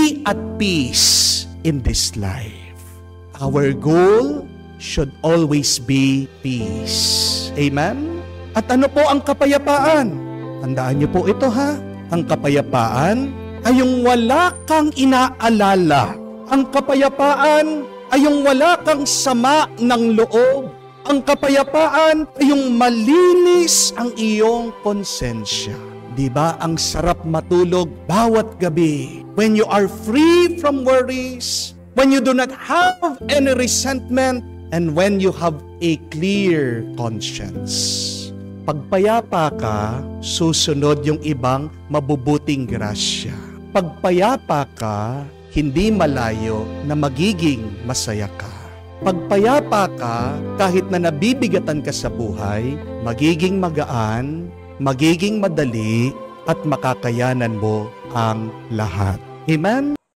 be at peace in this life. Our goal should always be peace. Amen? At ano po ang kapayapaan? Tandaan niyo po ito ha. Ang kapayapaan ay yung wala kang inaalala. Ang kapayapaan ay yung wala kang sama ng loob. Ang kapayapaan ay yung malinis ang iyong konsensya. Diba ang sarap matulog bawat gabi when you are free from worries, when you do not have any resentment, and when you have a clear conscience. Pagpayapa ka, susunod yung ibang mabubuting grasya. Pagpayapa ka, hindi malayo na magiging masaya ka. Pagpayapa ka, kahit na nabibigatan ka sa buhay, magiging magaan, magiging madali, at makakayanan mo ang lahat. Amen?